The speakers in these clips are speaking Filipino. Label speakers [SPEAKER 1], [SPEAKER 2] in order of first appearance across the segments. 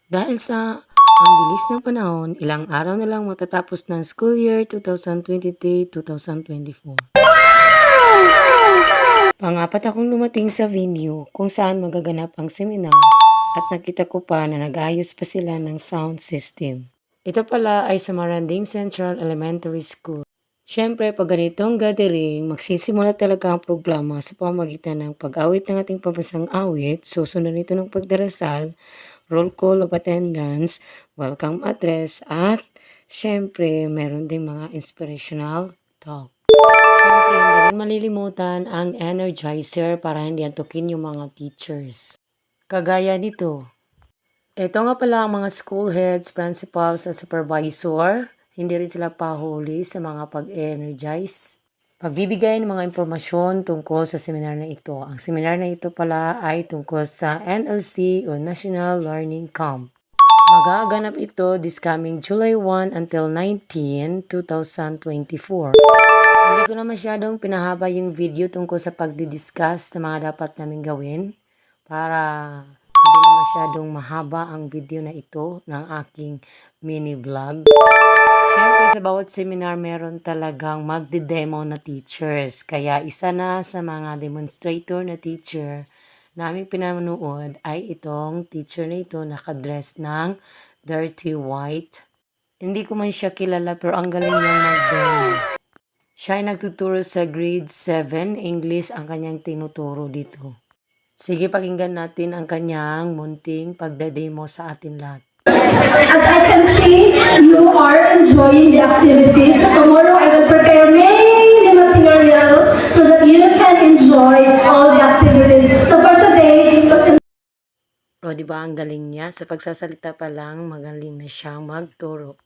[SPEAKER 1] Dahil sa ang bilis ng panahon, ilang araw na lang matatapos ng school year 2023-2024. Pangapat akong lumating sa venue kung saan magaganap ang seminar at nakita ko pa na nag-ayos pa sila ng sound system. Ito pala ay sa Maranding Central Elementary School. Siyempre, pag ganitong gathering, magsisimula talaga ang programa sa pamamagitan ng pag-awit ng ating pambansang awit, susunod nito ng pagdarasal, roll call of attendance, welcome address, at siyempre, meron ding mga inspirational talk. Siyempre, hindi rin malilimutan ang energizer para hindi antukin yung mga teachers. Kagaya nito, ito nga pala ang mga school heads, principals at supervisor. Hindi rin sila pahuli sa mga pag-energize. Pagbibigay ng mga impormasyon tungkol sa seminar na ito. Ang seminar na ito pala ay tungkol sa NLC o National Learning Camp. Magaganap ito this coming July 1 until 19, 2024. Hindi ko na masyadong pinahaba yung video tungkol sa pagdidiscuss na mga dapat namin gawin para hindi na masyadong mahaba ang video na ito ng aking mini vlog. Siyempre sa bawat seminar meron talagang magde-demo na teachers. Kaya isa na sa mga demonstrator na teacher na aming pinanood ay itong teacher na ito nakadress ng dirty white. Hindi ko man siya kilala pero ang galing niyang mag-demo. Siya ay nagtuturo sa grade 7 English ang kanyang tinuturo dito. Sige, pakinggan natin ang kanyang munting pagdademo sa atin lahat.
[SPEAKER 2] As I can see, you are enjoying the activities. Tomorrow I will prepare many materials so that you can enjoy all the activities. So for today, it was
[SPEAKER 1] O, di ba ang galing niya? Sa pagsasalita pa lang, magaling na siyang magturo.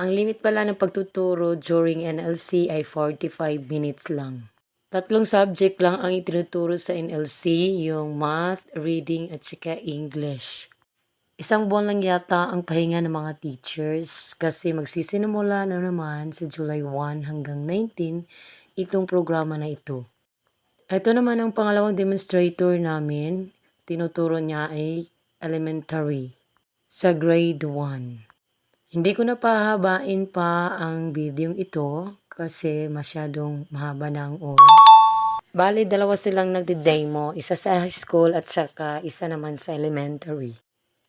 [SPEAKER 1] Ang limit pala ng pagtuturo during NLC ay 45 minutes lang. Tatlong subject lang ang itinuturo sa NLC, yung math, reading at saka English. Isang buwan lang yata ang pahinga ng mga teachers kasi magsisinimula na naman sa July 1 hanggang 19 itong programa na ito. Ito naman ang pangalawang demonstrator namin. Tinuturo niya ay elementary sa grade 1. Hindi ko na pahabain pa ang video ito kasi masyadong mahaba na ang oras. Bali, dalawa silang nagde-demo, isa sa high school at saka isa naman sa elementary.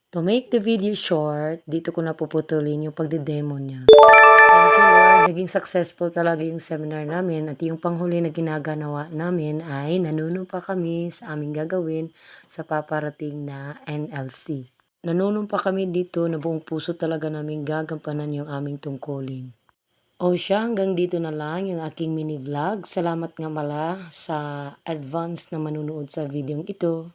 [SPEAKER 1] To make the video short, dito ko na puputulin yung pagde-demo niya. Thank you Lord, naging successful talaga yung seminar namin at yung panghuli na ginagawa namin ay nanunumpa kami sa aming gagawin sa paparating na NLC. Nanunumpa kami dito na buong puso talaga namin gagampanan yung aming tungkulin. O siya, hanggang dito na lang yung aking mini vlog. Salamat nga pala sa advance na manunood sa videong ito.